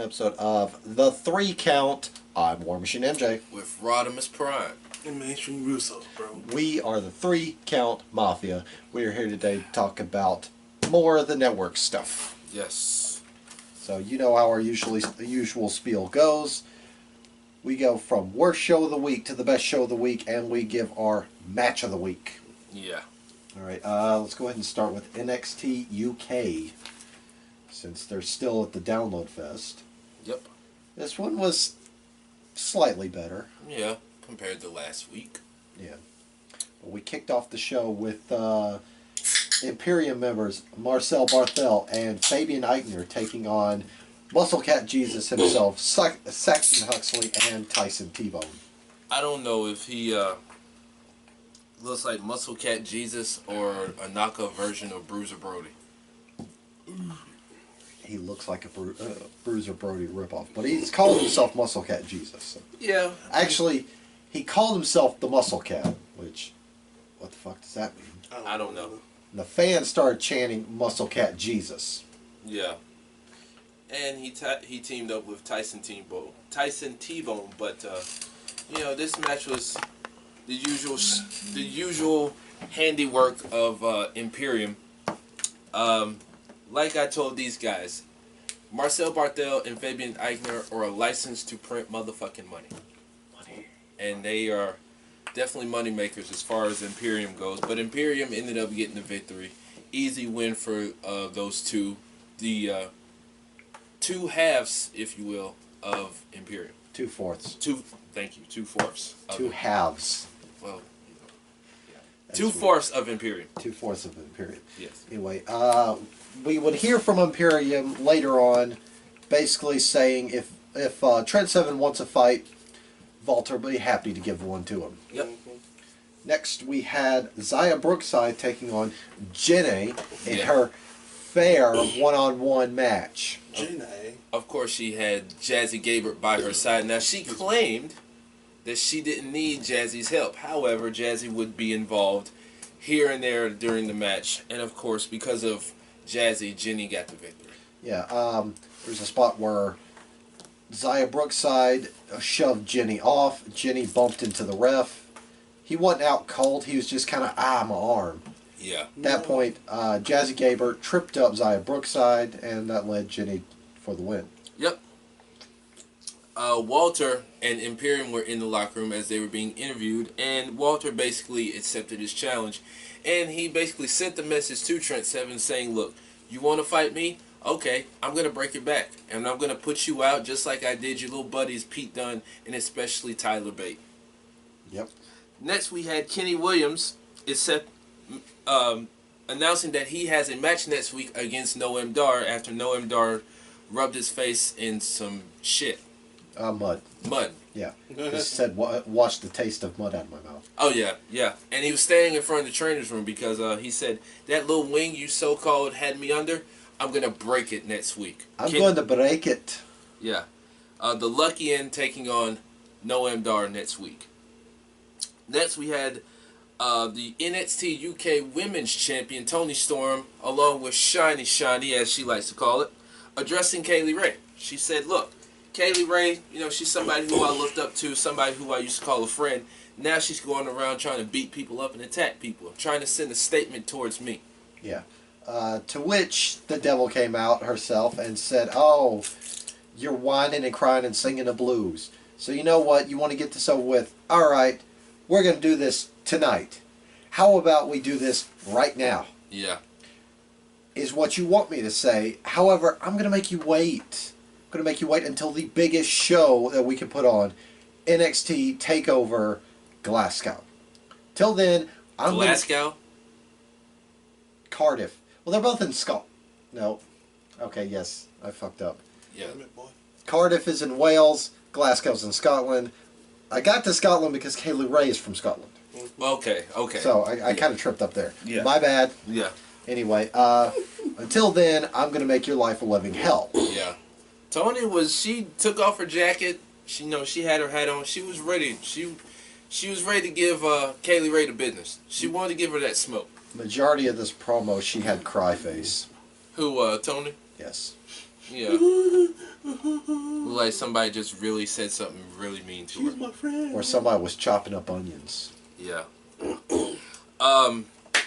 episode of The 3 Count. I'm War Machine MJ. With Rodimus Prime. And Mainstream Russo, bro. We are the 3 Count Mafia. We are here today to talk about more of the network stuff. Yes. So you know how our usual spiel goes. We go from worst show of the week to the best show of the week, and we give our match of the week. Yeah. Alright, let's go ahead and start with NXT UK, since they're still at the Download Fest. Yep. This one was slightly better. Yeah, compared to last week. Yeah. We kicked off the show with Imperium members Marcel Barthel and Fabian Eichner taking on Muscle Cat Jesus himself, Saxon Huxley, and Tyson T-Bone. I don't know if he looks like Muscle Cat Jesus or a knockoff version of Bruiser Brody. He looks like a Bruiser Brody ripoff, but he's called himself Muscle Cat Jesus. So. Yeah. Actually, he called himself the Muscle Cat, which, what the fuck does that mean? I don't know. And the fans started chanting Muscle Cat Jesus. Yeah. And he teamed up with Tyson T-Bone, but you know, this match was the usual handiwork of Imperium. Like I told these guys, Marcel Barthel and Fabian Eichner are a license to print motherfucking money. And they are definitely money makers as far as Imperium goes. But Imperium ended up getting the victory. Easy win for those two. The two halves, if you will, of Imperium. 2/4. Thank you. 2/4. Two halves. Well, you know, 2/4 of Imperium. 2/4 of Imperium. Yes. Anyway, we would hear from Imperium later on, basically saying if Trent Seven wants a fight, Walter will be happy to give one to him. Yep. Next, we had Zaya Brookside taking on Jenny in her fair one-on-one match. Jenny. Of course, she had Jazzy Gabert by her side. Now, she claimed that she didn't need Jazzy's help. However, Jazzy would be involved here and there during the match. And, of course, because of Jazzy, Jenny got the victory. Yeah, there's a spot where Zaya Brookside shoved Jenny off. Jenny bumped into the ref. He wasn't out cold. He was just kind of, my arm. Yeah. At that point, Jazzy Gabert tripped up Zaya Brookside, and that led Jenny for the win. Yep. Walter and Imperium were in the locker room as they were being interviewed, and Walter basically accepted his challenge. And he basically sent the message to Trent Seven saying, look, you want to fight me? Okay, I'm going to break your back. And I'm going to put you out just like I did your little buddies Pete Dunne and especially Tyler Bate. Yep. Next we had Kenny Williams announcing that he has a match next week against Noam Dar after Noam Dar rubbed his face in some shit. Mud. Mud. Yeah. He said, wash the taste of mud out of my mouth. Oh, yeah, yeah. And he was standing in front of the trainer's room because he said, that little wing you so-called had me under, I'm going to break it next week. I'm going to break it. Yeah. The Lucky End taking on Noam Dar next week. Next, we had the NXT UK Women's Champion, Toni Storm, along with Shiny, as she likes to call it, addressing Kaylee Ray. She said, look, Kaylee Ray, you know, she's somebody who I looked up to, somebody who I used to call a friend. Now she's going around trying to beat people up and attack people, trying to send a statement towards me. Yeah. To which the devil came out herself and said, oh, you're whining and crying and singing the blues. So you know what? You want to get this over with. All right, we're going to do this tonight. How about we do this right now? Yeah. Is what you want me to say. However, I'm going to make you wait. I'm going to make you wait until the biggest show that we can put on, NXT TakeOver Glasgow. Till then, I'm Glasgow? Cardiff. Well, they're both in Scotland. No. Okay, yes. I fucked up. Yeah. Cardiff is in Wales. Glasgow's in Scotland. I got to Scotland because Kaylee Ray is from Scotland. Okay. So I kind of tripped up there. Yeah. My bad. Yeah. Anyway, until then, I'm going to make your life a living hell. Yeah. Toni she took off her jacket. She had her hat on. She was ready. She was ready to give Kaylee Ray the business. She wanted to give her that smoke. Majority of this promo, she had cry face. Who, Toni? Yes. Yeah. Look like somebody just really said something really mean to her. She's my friend. Or somebody was chopping up onions. Yeah.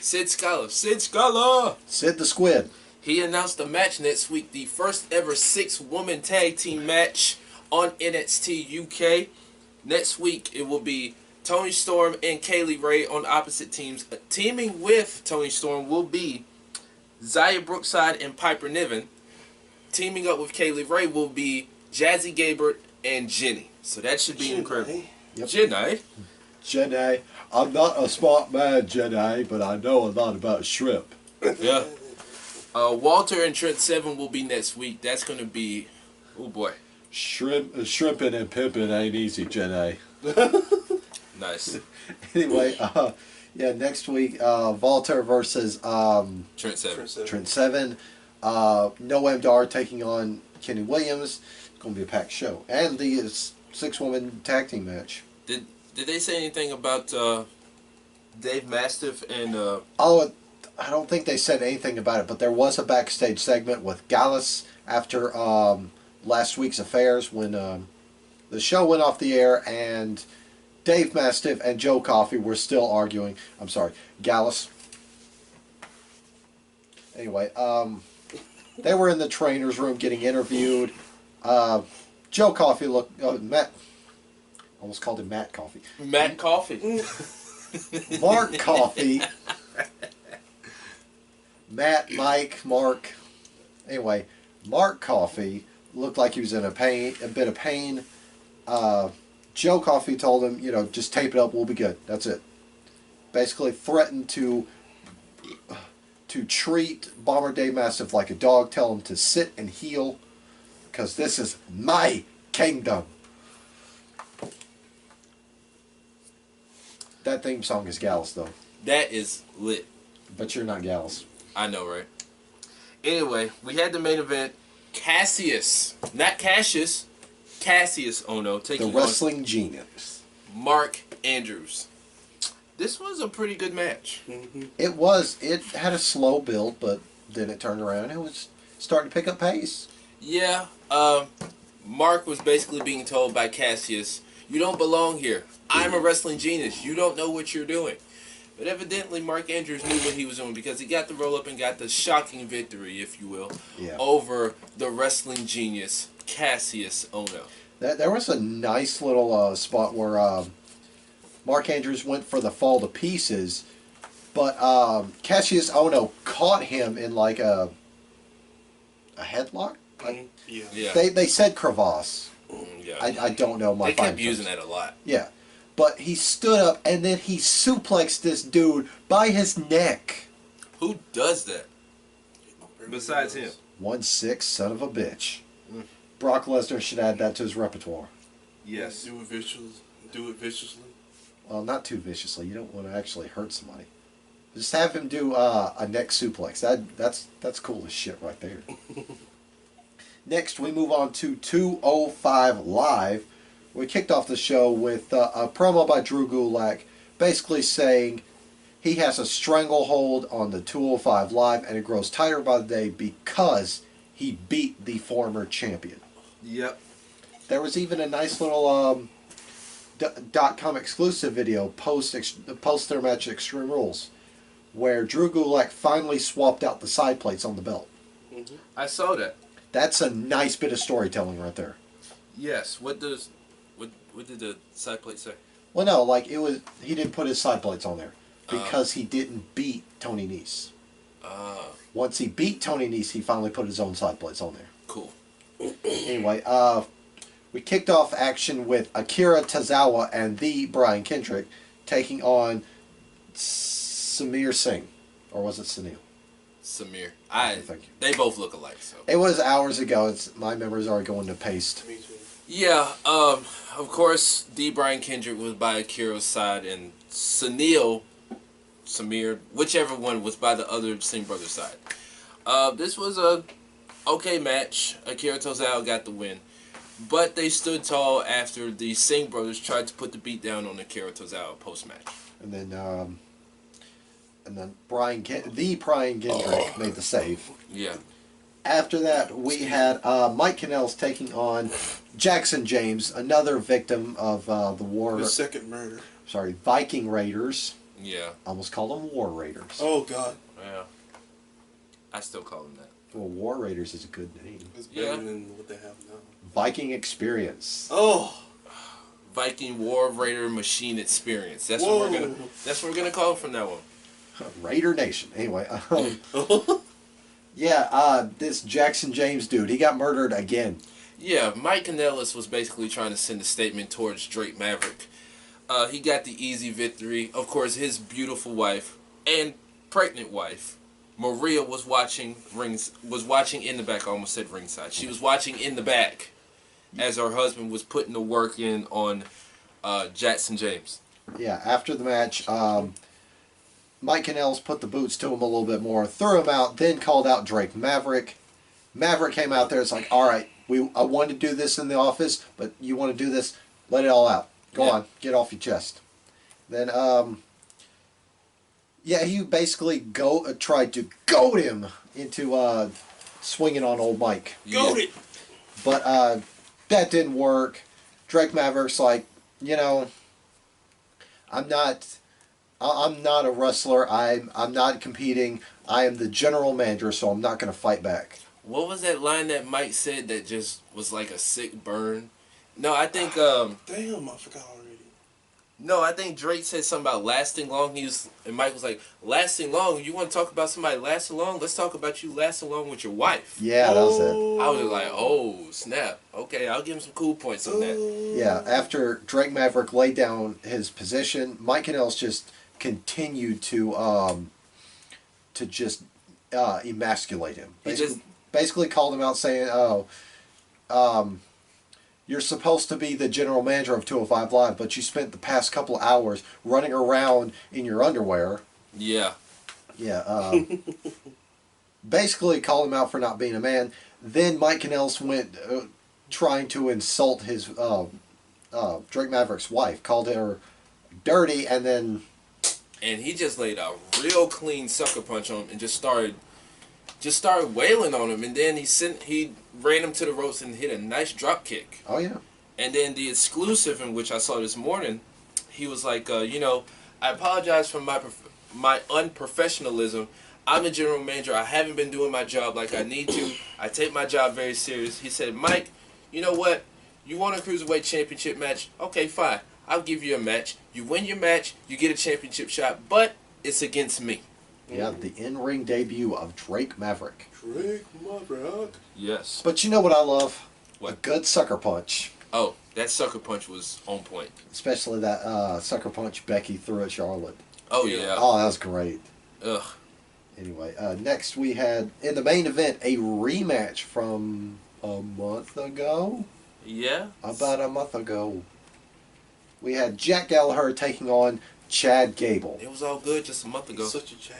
Sid Scala. Sid the Squid. He announced a match next week, the first ever 6-woman tag team match on NXT UK. Next week, it will be Toni Storm and Kaylee Ray on opposite teams. Teaming with Toni Storm will be Xia Brookside and Piper Niven. Teaming up with Kaylee Ray will be Jazzy Gabert and Jenny. So that should be incredible. Yep. Jenny. I'm not a smart man, Jenny, but I know a lot about shrimp. Yeah. Walter and Trent Seven will be next week. That's going to be, oh boy. Shrimping and pimping ain't easy, Jenny. Nice. Anyway, yeah, next week, Walter versus Trent Seven. Trent Seven. Noam Dar taking on Kenny Williams. It's going to be a packed show. And the 6-woman tag team match. Did they say anything about Dave Mastiff and... Oh, I don't think they said anything about it, but there was a backstage segment with Gallus after last week's affairs when the show went off the air and Dave Mastiff and Joe Coffey were still arguing. I'm sorry, Gallus. Anyway, they were in the trainer's room getting interviewed. Joe Coffey looked... Matt... Almost called him Matt Coffey. Matt Coffey. Mark Coffey. Matt, Mike, Mark. Anyway, Mark Coffey looked like he was in a bit of pain. Joe Coffey told him, just tape it up, we'll be good. That's it. Basically threatened to treat Bomber Dave Mastiff like a dog, tell him to sit and heel, because this is my kingdom. That theme song is Gallus, though. That is lit. But you're not Gallus. I know, right? Anyway, we had the main event. Cassius. Not Cassius. Cassius Ono taking the wrestling genius. Mark Andrews. This was a pretty good match. Mm-hmm. It was. It had a slow build, but then it turned around. It was starting to pick up pace. Yeah. Mark was basically being told by Cassius, you don't belong here. I'm a wrestling genius. You don't know what you're doing. But evidently Mark Andrews knew what he was doing because he got the roll-up and got the shocking victory, if you will, over the wrestling genius, Cassius Ono. There was a nice little spot where Mark Andrews went for the fall to pieces, but Cassius Ono caught him in like a headlock? Yeah. They said crevasse. Yeah. I don't know my They kept fine using terms. that a lot. Yeah. But he stood up and then he suplexed this dude by his neck. Who does that? Besides him. 1-6, son of a bitch. Brock Lesnar should add that to his repertoire. Yes. Do it viciously. Well, not too viciously. You don't want to actually hurt somebody. Just have him do a neck suplex. That's cool as shit right there. Next, we move on to 205 Live. We kicked off the show with a promo by Drew Gulak, basically saying he has a stranglehold on the 205 Live, and it grows tighter by the day because he beat the former champion. Yep. There was even a nice little .com exclusive video post their match at Extreme Rules, where Drew Gulak finally swapped out the side plates on the belt. Mm-hmm. I saw that. That's a nice bit of storytelling right there. Yes. What did the side plate say? Well, no, like he didn't put his side plates on there because he didn't beat Tony Nese. Once he beat Tony Nese, he finally put his own side plates on there. Cool. Anyway, we kicked off action with Akira Tozawa and the Brian Kendrick taking on Samir Singh, or was it Sunil? Samir. Thank you. They both look alike. So. It was hours ago. My memories are going to paste. Me too. Yeah. Of course, the Brian Kendrick was by Akira's side, and Samir, whichever one was by the other Singh brothers side. This was a okay match. Akira Tozawa got the win, but they stood tall after the Singh brothers tried to put the beat down on Akira Tozawa post match. And then Brian Kendrick made the save. Yeah. After that, we had Mike Kanellis taking on Jackson James, another victim of the war. The second murder. Sorry, Viking Raiders. Yeah. Almost called them War Raiders. Oh, God. Yeah. I still call them that. Well, War Raiders is a good name. It's better than what they have now. Viking Experience. Oh. Viking War Raider Machine Experience. That's Whoa. what we're gonna. That's what we're gonna call it from now on. Raider Nation. Anyway, yeah, this Jackson James dude, he got murdered again. Yeah, Mike Kanellis was basically trying to send a statement towards Drake Maverick. He got the easy victory. Of course, his beautiful wife and pregnant wife, Maria, was watching in the back. I almost said ringside. She was watching in the back as her husband was putting the work in on Jackson James. Yeah, after the match, Mike Kanellis put the boots to him a little bit more, threw him out, then called out Drake Maverick. Maverick came out there. It's like, all right, I wanted to do this in the office, but you want to do this, let it all out. Go on, get off your chest. Then, yeah, he basically tried to goad him into swinging on old Mike. Goat it! But that didn't work. Drake Maverick's like, you know, I'm not a wrestler. I'm not competing. I am the general manager, so I'm not going to fight back. What was that line that Mike said that just was like a sick burn? No, I think Damn, I forgot already. no, I think Drake said something about lasting long. And Mike was like, lasting long? You want to talk about somebody lasting long? Let's talk about you lasting long with your wife. Yeah, that was it. I was like, oh, snap. Okay, I'll give him some cool points on that. Yeah, after Drake Maverick laid down his position, Mike Kanellis just continued to just emasculate him. Basically called him out saying, you're supposed to be the general manager of 205 Live, but you spent the past couple of hours running around in your underwear. Yeah. Yeah. Basically called him out for not being a man. Then Mike Kanellis went trying to insult his Drake Maverick's wife, called her dirty, and then... And he just laid a real clean sucker punch on him and just started wailing on him, and then he ran him to the ropes and hit a nice drop kick. Oh yeah. And then the exclusive, in which I saw this morning, he was like, you know, I apologize for my unprofessionalism. I'm the general manager. I haven't been doing my job like I need to. I take my job very serious. He said, Mike, you know what? You want a Cruiserweight Championship match? Okay, fine. I'll give you a match. You win your match, you get a championship shot, but it's against me. Yeah, the in-ring debut of Drake Maverick. Drake Maverick. Yes. But you know what I love? What? A good sucker punch. Oh, that sucker punch was on point. Especially that sucker punch Becky threw at Charlotte. Oh, yeah. Oh, that was great. Ugh. Anyway, next we had, in the main event, a rematch from a month ago? Yeah? About a month ago. We had Jack Gallagher taking on Chad Gable. It was all good just a month ago. He's such a Chad.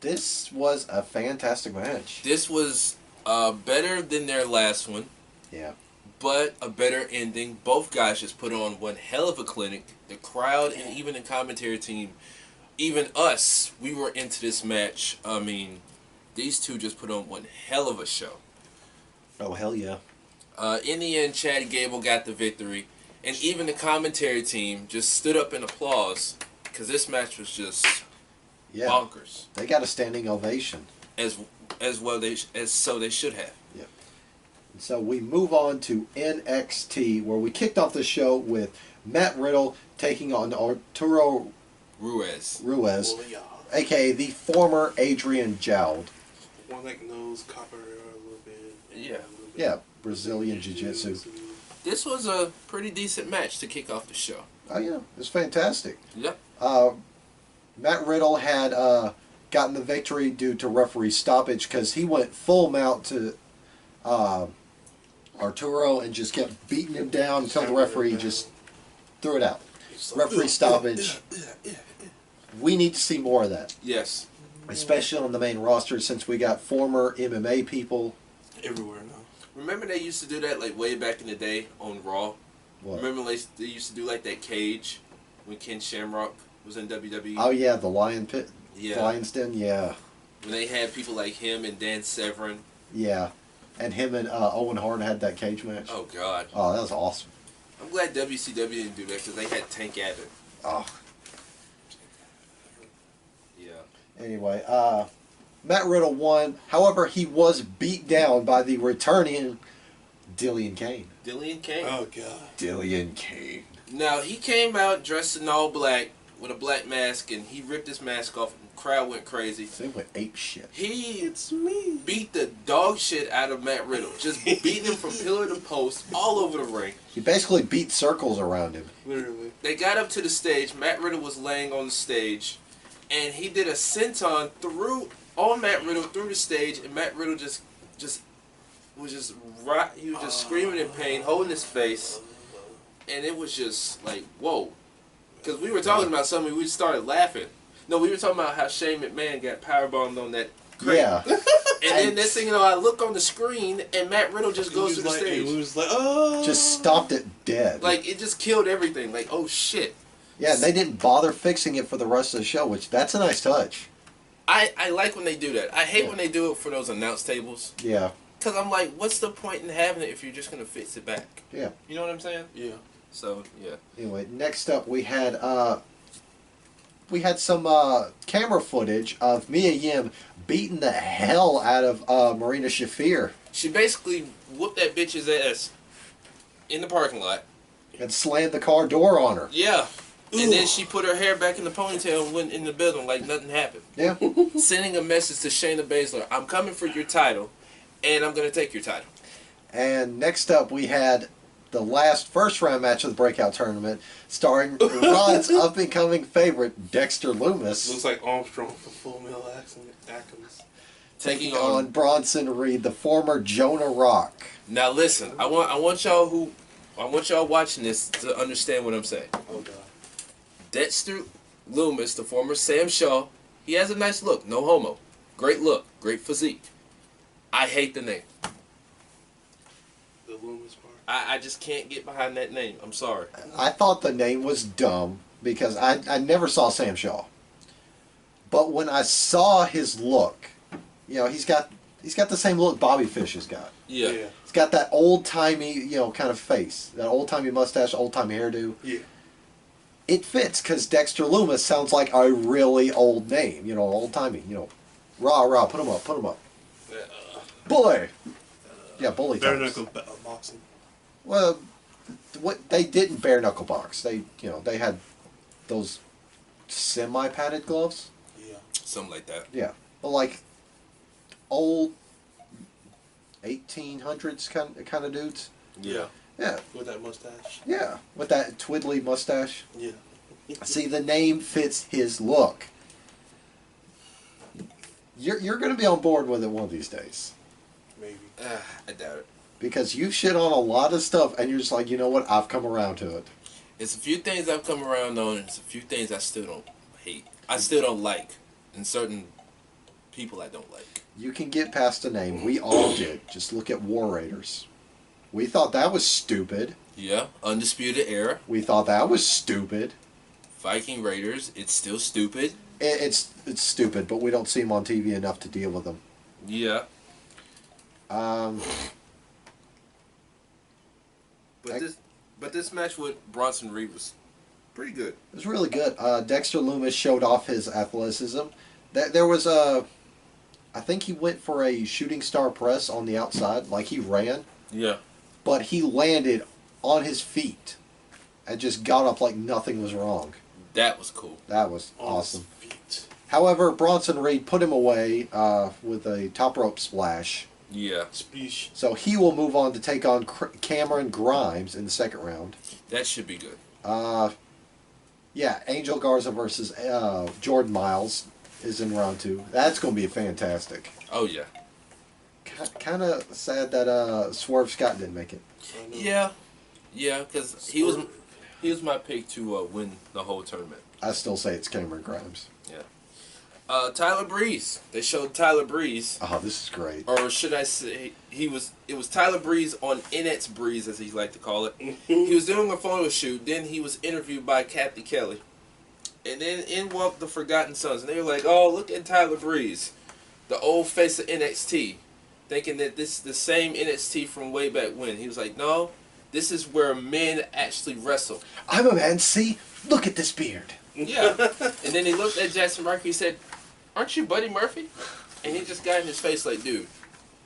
This was a fantastic match. This was better than their last one, Yeah. but a better ending. Both guys just put on one hell of a clinic. The crowd and even the commentary team, even us, we were into this match. I mean, these two just put on one hell of a show. Oh, hell yeah. In the end, Chad Gable got the victory. And even the commentary team just stood up in applause because this match was just Yeah. bonkers. They got a standing ovation. As well so they should have. Yep. And so we move on to NXT, where we kicked off the show with Matt Riddle taking on Arturo Ruiz. Oh, yeah. a.k.a. the former Adrian Jowd. One that knows copper a little bit. Yeah. Yeah, Brazilian Jiu-Jitsu. This was a pretty decent match to kick off the show. Oh, yeah. It was fantastic. Yep. Matt Riddle had gotten the victory due to referee stoppage because he went full mount to Arturo and just kept beating him down until the referee just threw it out. Referee stoppage. We need to see more of that, Yes. especially on the main roster since we got former MMA people. Everywhere now. Remember they used to do that like way back in the day on Raw? What? Remember they used to do like that cage when Ken Shamrock was in WWE? Oh yeah, the Lion Pit, Yeah. Lion's Den. Yeah, when they had people like him and Dan Severn. Yeah. And him and Owen Hart had that cage match. Oh God. Oh, that was awesome. I'm glad WCW didn't do that because they had Tank Abbott. Oh. Yeah. Anyway, Matt Riddle won. However, he was beat down by the returning Dillian Kane. Dillian Kane. Oh god. Dillian Kane. Now he came out dressed in all black with a black mask, and he ripped his mask off, and the crowd went crazy. They went ape shit. He Me. beat the dog shit out of Matt Riddle, just beating him from pillar to post all over the ring. He basically beat circles around him. Literally. They got up to the stage. Matt Riddle was laying on the stage, and he did a senton on Matt Riddle through the stage, and Matt Riddle just was just right. He was just screaming in pain, holding his face, and it was just like whoa, because we were talking about something. We started laughing. No, we were talking about how Shane McMahon got powerbombed on that crate. Yeah. And then next thing you know, I look on the screen, and Matt Riddle just goes to the stage. It was like, oh. Just stopped it dead. Like, it just killed everything. Like, oh, shit. Yeah, they didn't bother fixing it for the rest of the show, which that's a nice touch. I like when they do that. I hate when they do it for those announce tables. Yeah. Because I'm like, what's the point in having it if you're just going to fix it back? Yeah. You know what I'm saying? Yeah. So, yeah. Anyway, next up we had some camera footage of Mia Yim beating the hell out of Marina Shafir She basically whooped that bitch's ass in the parking lot. and slammed the car door on her. Yeah. And then she put her hair back in the ponytail and went in the building like nothing happened. Yeah. Sending a message to Shayna Baszler, I'm coming for your title, and I'm going to take your title. And next up we had the first round match of the Breakout Tournament starring Ron's up-and-coming favorite, Dexter Loomis. Looks like Armstrong from Full Metal Alchemist. Taking on Bronson Reed, the former Jonah Rock. Now listen, I want y'all watching this to understand what I'm saying. Oh god. Dexter Loomis, the former Sam Shaw, he has a nice look, no homo. Great look, great physique. I hate the name. The Loomis part. I just can't get behind that name. I'm sorry. I thought the name was dumb because I never saw Sam Shaw. But when I saw his look, you know, he's got the same look Bobby Fish has got. Yeah. He's got that old-timey, you know, kind of face. That old-timey mustache, old-timey hairdo. Yeah. It fits because Dexter Loomis sounds like a really old name. You know, old-timey, you know. Rah, put him up. Bully! Yeah, bully Bare times. knuckle boxing. Well, what they didn't bare knuckle box. They had those semi-padded gloves. Yeah. Something like that. Yeah, but like old 1800s kind of dudes. Yeah. Yeah, With that mustache. yeah, with that twiddly mustache. Yeah. See, the name fits his look. You're going to be on board with it one of these days Maybe. I doubt it. because you shit on a lot of stuff, and you're just like, you know what? I've come around to it. It's a few things I've come around on, and it's a few things I still don't hate. I still don't like, and certain people I don't like. You can get past a name. We all did. Just look at War Raiders. We thought that was stupid. Yeah, Undisputed Era, We thought that was stupid. Viking Raiders, it's still stupid. It's stupid, but we don't see them on TV enough to deal with them. Yeah. Um, But this match with Bronson Reed was pretty good. it was really good. Dexter Loomis showed off his athleticism. There was I think he went for a shooting star press on the outside, like he ran, Yeah. but he landed on his feet and just got up like nothing was wrong. That was cool. That was On awesome. his feet. However, Bronson Reed put him away with a top rope splash. Yeah. Speech. So he will move on to take on Cameron Grimes in the second round. That should be good. Yeah, Angel Garza versus Jordan Miles is in round 2. That's going to be fantastic. Oh, yeah. Kind of sad that Swerve Scott didn't make it. I know. Yeah. Yeah, because he was my pick to win the whole tournament. I still say it's Cameron Grimes. Yeah. Tyler Breeze. They showed Tyler Breeze. Oh, this is great. Or should I say, it was Tyler Breeze on NX Breeze, as he like to call it. He was doing a photo shoot. Then he was interviewed by Kathy Kelly. And then in walked the Forgotten Sons. And they were like, oh, look at Tyler Breeze. the old face of NXT, thinking that this is the same NXT from way back when. He was like, no, this is where men actually wrestle. I'm a man, see? Look at this beard. Yeah. And then he looked at Jackson Riker, he said, aren't you Buddy Murphy? And he just got in his face like, dude,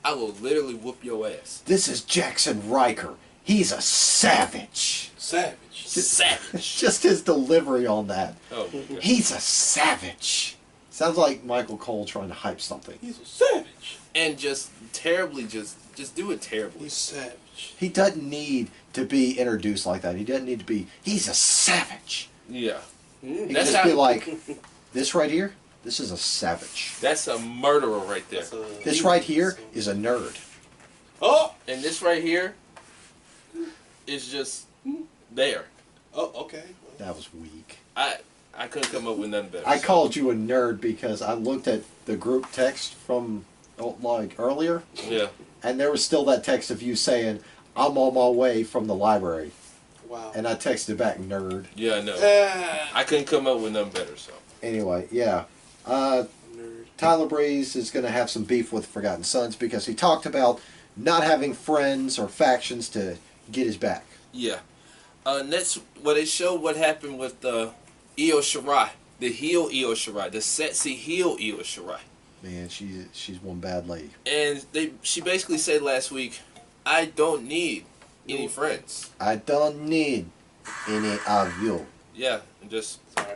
I will literally whoop your ass. This is Jackson Riker. He's a savage. Savage. Savage. Just his delivery on that. Oh, He's a savage. Sounds like Michael Cole trying to hype something. He's a savage. and just terribly, just do it terribly. He's savage. He doesn't need to be introduced like that. He doesn't need to be. He's a savage. Yeah. He can That's just how- be like, this right here, this is a savage. That's a murderer right there. This right here is a nerd. Oh! And this right here is just there. Oh, okay. That was weak. I couldn't come up with nothing better. I so. called you a nerd because I looked at the group text from like earlier, Yeah. and there was still that text of you saying, "I'm on my way from the library," Wow. and I texted back, "Nerd." Yeah, I know. Ah, I couldn't come up with nothing better, so. Anyway, yeah. nerd. Tyler Breeze is going to have some beef with Forgotten Sons because he talked about not having friends or factions to get his back. Yeah. Next, well, they showed what happened with Io Shirai, the heel Io Shirai, the sexy heel Io Shirai. Man, she's one bad lady. And she basically said last week, I don't need any friends. I don't need any of you. Yeah, and just, Sorry.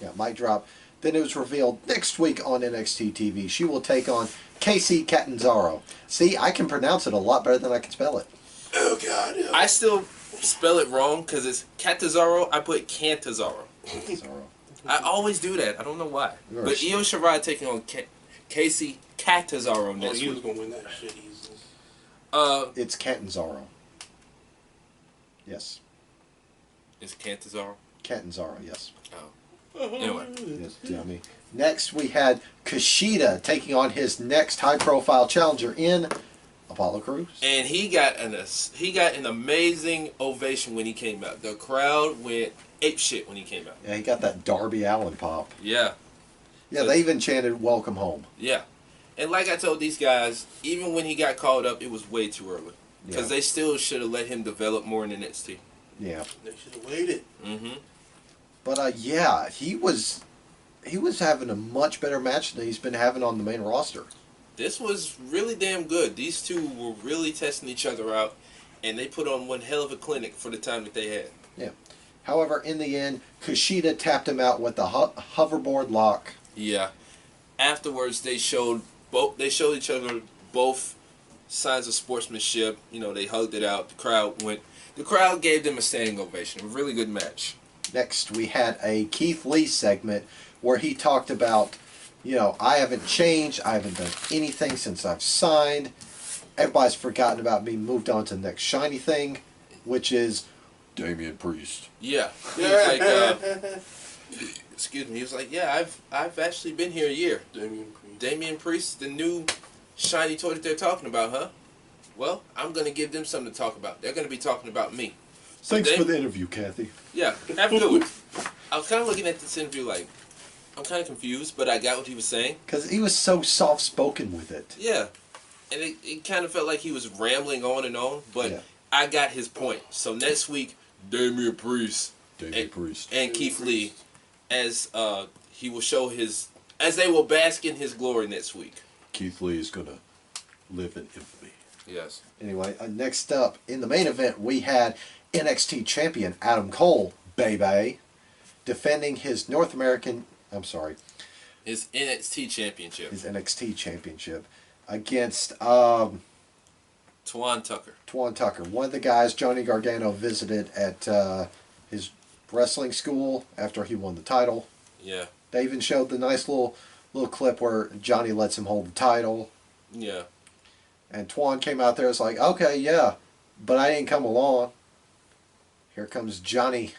Yeah, mic drop. Then it was revealed next week on NXT TV, she will take on Casey Catanzaro. See, I can pronounce it a lot better than I can spell it. Oh, God. Oh. I still spell it wrong because it's Catanzaro. I put Cantazaro. Catanzaro. I always do that. I don't know why. You're But a- Io Shirai taking on Casey Catanzaro Oh, next he was week. going to win that shit easily. It's Catanzaro. Yes. Is Cantazaro? Catanzaro, yes. Anyway. Yes, dummy. Next, we had Kushida taking on his next high-profile challenger in Apollo Crews. And he got an amazing ovation when he came out. The crowd went apeshit when he came out. Yeah, he got that Darby Allin pop. Yeah. Yeah, they even chanted "Welcome Home." Yeah. And like I told these guys, even when he got called up, it was way too early. Because Yeah. they still should have let him develop more in NXT. Yeah, They should have waited. Mm-hmm. but yeah, he was having a much better match than he's been having on the main roster. This was really damn good. These two were really testing each other out, and they put on one hell of a clinic for the time that they had. However, in the end, Kushida tapped him out with the hoverboard lock. Yeah. Afterwards, they showed each other both signs of sportsmanship. You know, they hugged it out. The crowd gave them a standing ovation. A really good match. Next, we had a Keith Lee segment where he talked about, I haven't changed. I haven't done anything since I've signed. Everybody's forgotten about me, moved on to the next shiny thing, which is Damian Priest. Yeah. He was like, excuse me. He was like, yeah, I've actually been here a year. Damian Priest, the new shiny toy that they're talking about, huh? Well, I'm going to give them something to talk about. They're going to be talking about me. So Thanks for the interview, Kathy. Yeah, have a good one. I was kind of looking at this interview like, I'm kind of confused, but I got what he was saying. Because he was so soft-spoken with it. Yeah. And it kind of felt like he was rambling on, but Yeah. I got his point. So next week, Damian Priest Priest. and Keith Lee, as he will show as they will bask in his glory next week. Keith Lee is going to live in infamy. Yes. Anyway, next up, in the main event, we had NXT champion Adam Cole, baby, defending his His NXT championship. his NXT championship against Twan Tucker. Twan Tucker, one of the guys Johnny Gargano visited at his wrestling school after he won the title. Yeah. They even showed the nice little clip where Johnny lets him hold the title. Yeah. And Twan came out there, it's like, okay, yeah, but I didn't come along. Here comes Johnny.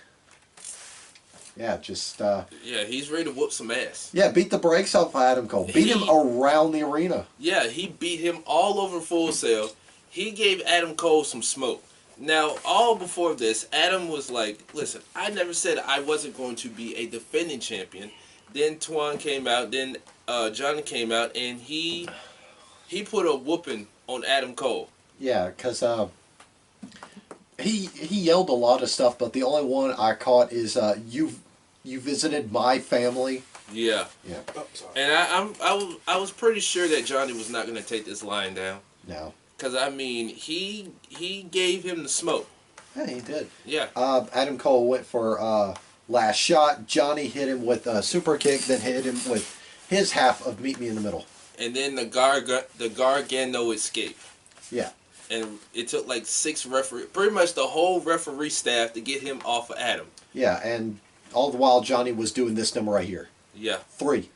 Yeah, just, Yeah, he's ready to whoop some ass. beat the brakes off Adam Cole. Beat him around the arena. Yeah, he beat him all over Full Sail. He gave Adam Cole some smoke. Now, all before this, Adam was like, listen, I never said I wasn't going to be a defending champion. Then Twan came out. Then Johnny came out and he put a whooping on Adam Cole. Yeah, because he yelled a lot of stuff, but the only one I caught is you visited my family. Yeah. Yeah. Oh, sorry. And I was pretty sure that Johnny was not going to take this line down. No. Because, I mean, he gave him the smoke. Yeah, he did. Yeah. Adam Cole went for last shot. Johnny hit him with a super kick, then hit him with his half of Meet Me in the Middle. And then the Gargano escape. Yeah. And it took like 6 referee, pretty much the whole referee staff to get him off of Adam. Yeah, and all the while Johnny was doing this number right here. Yeah. 3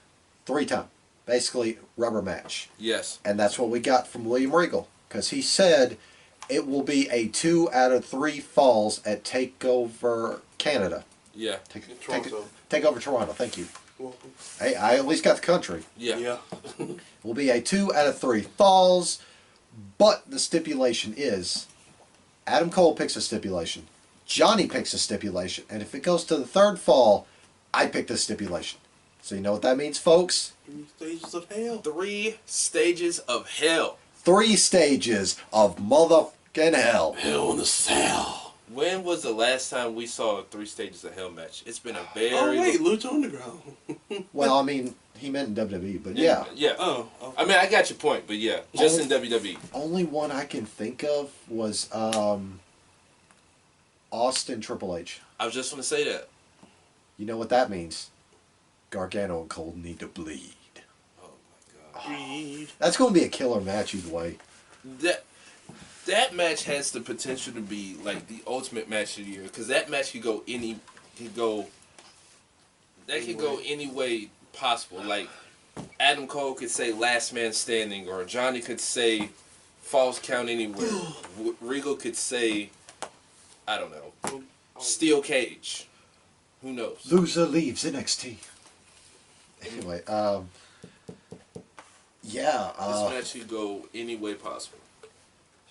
times. Basically, rubber match. Yes. And that's what we got from William Regal. Because he said it will be a 2 out of 3 falls at TakeOver Canada. Yeah. TakeOver Toronto, thank you. Welcome. Hey, I at least got the country. Yeah. Yeah. Will be a 2 out of 3 falls, but the stipulation is Adam Cole picks a stipulation, Johnny picks a stipulation, and if it goes to the 3rd fall, I pick the stipulation. So you know what that means, folks? 3 stages of hell. 3 stages of hell. 3 stages of motherfucking hell. Hell in the cell. When was the last time we saw a 3 stages of hell match? It's been a very... Oh wait, Lucha Underground. Well, I mean, he meant in WWE, but yeah. Yeah. Oh. Okay. I mean, I got your point, but yeah, just in WWE. Only one I can think of was Austin Triple H. I was just going to say that. You know what that means? Gargano and Cole need to bleed. Oh my god. Breed. That's going to be a killer match either way. That match has the potential to be like the ultimate match of the year because that match could go any way possible. Like Adam Cole could say "Last Man Standing," or Johnny could say "Falls Count Anywhere." Regal could say, I don't know, Steel Cage. Who knows? Loser leaves NXT. Anyway, yeah. This match could go any way possible.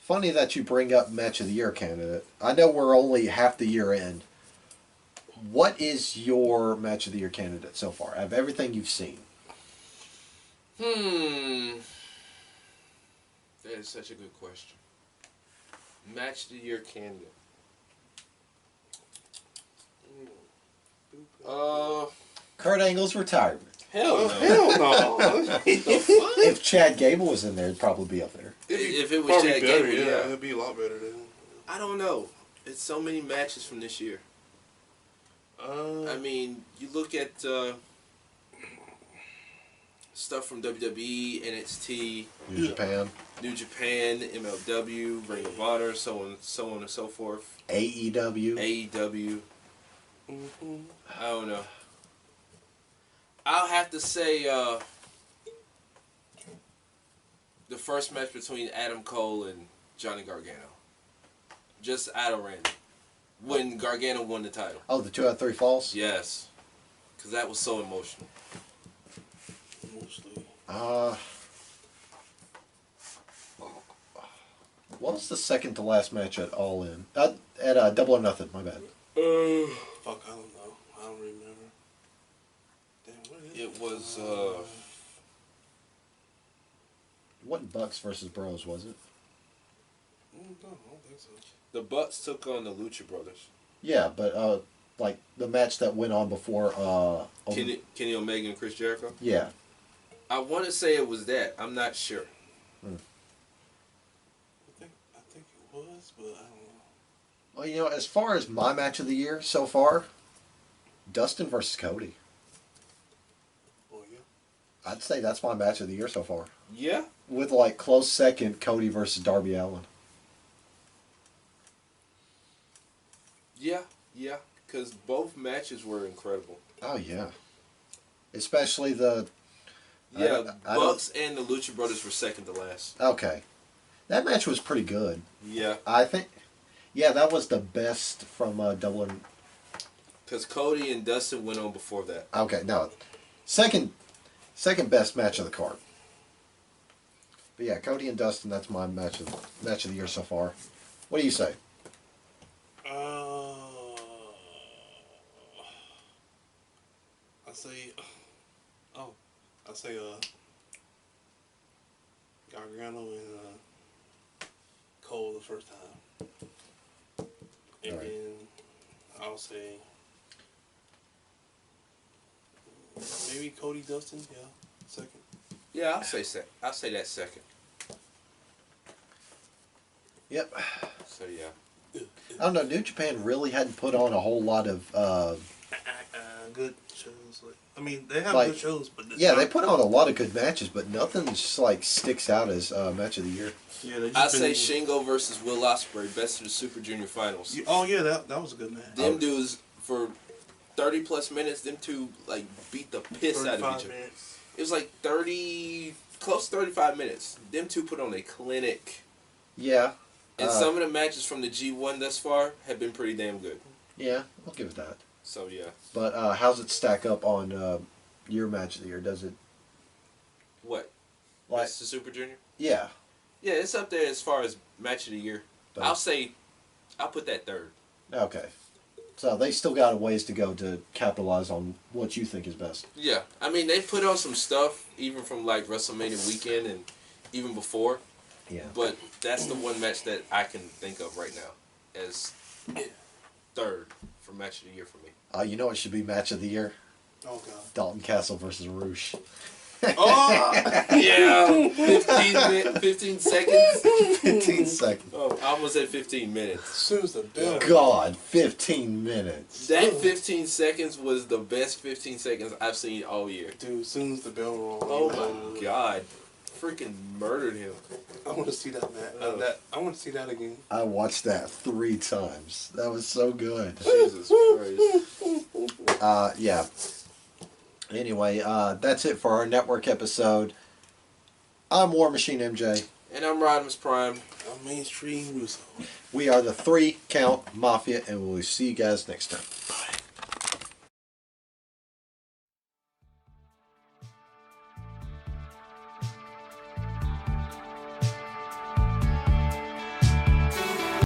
Funny that you bring up Match of the Year candidate. I know we're only half the year in. What is your Match of the Year candidate so far? Of everything you've seen? That is such a good question. Match of the Year candidate. Kurt Angle's retirement. Hell no. Hell no. If Chad Gable was in there, it'd probably be up there. If it was Probably Chad better, Gable, yeah. It'd be a lot better then. I don't know. It's so many matches from this year. I mean, you look at stuff from WWE, NXT, New Japan, New Japan, MLW, Ring of Honor, so on and so forth. AEW. AEW. I don't know. I'll have to say the first match between Adam Cole and Johnny Gargano. Just out of random. When Gargano won the title. Oh, the 2 out of 3 falls? Yes. Because that was so emotional. Mostly. What was the second to last match at All In? At Double or Nothing, my bad. Fuck, I don't know. I don't remember. Damn, what is It was, It wasn't Bucks versus Bros, was it? No, I don't think so. the Bucks took on the Lucha Brothers. Yeah, but like the match that went on before. Kenny Omega and Chris Jericho? Yeah. I want to say it was that. I'm not sure. I think it was, but I don't know. Well, you know, as far as my match of the year so far, Dustin versus Cody. Oh yeah. I'd say that's my match of the year so far. Yeah. With like close second, Cody versus Darby Allin. Yeah, because both matches were incredible. Oh yeah. Especially the. Yeah, Bucks and the Lucha Brothers were second to last. Okay, that match was pretty good. Yeah. I think. Yeah, that was the best from Double. Because Cody and Dustin went on before that. Okay, no, second best match of the card. But yeah, Cody and Dustin. That's my match of the year so far. What do you say? I say Gargano and Cole the first time, and Right. then I'll say maybe Cody Dustin. Yeah, second. Yeah, I'll say that second. Yep. So yeah. I don't know. New Japan really hadn't put on a whole lot of. Good shows. Like, I mean, they have Like, good shows, but it's Yeah, not- they put on a lot of good matches, but nothing just like sticks out as match of the year. Yeah, they just I say been- Shingo versus Will Ospreay, best of the Super Junior Finals. Oh yeah, that was a good match. Them dudes for 30 plus minutes, them two like beat the piss out of 35 each other. minutes. It was like 30, close to 35 minutes. Them two put on a clinic. Yeah. And some of the matches from the G1 thus far have been pretty damn good. Yeah, I'll give it that. So yeah. But how's it stack up on your match of the year? Does it What? like? Best of Super Junior? Yeah. Yeah, it's up there as far as match of the year. But- I'll put that third. Okay. So they still got a ways to go to capitalize on what you think is best. Yeah, I mean they put on some stuff even from like WrestleMania weekend and even before, Yeah. but that's the one match that I can think of right now as third for match of the year for me. You know what should be match of the year? Oh god. Dalton Castle versus Roosh. Oh Yeah, 15 seconds. 15 seconds. Oh, I almost at 15 minutes. as soon as the bell. God, 15 minutes. That 15 seconds was the best 15 seconds I've seen all year. Dude, as soon as the bell rang. Oh my god, freaking murdered him. I want to see that match. Oh. I want to see that again. I watched that 3 times. That was so good. Jesus Christ. Yeah. Anyway, that's it for our network episode. I'm War Machine MJ. And I'm Rodimus Prime. I'm mainstream Russo. We are the 3 Count Mafia, and we'll see you guys next time.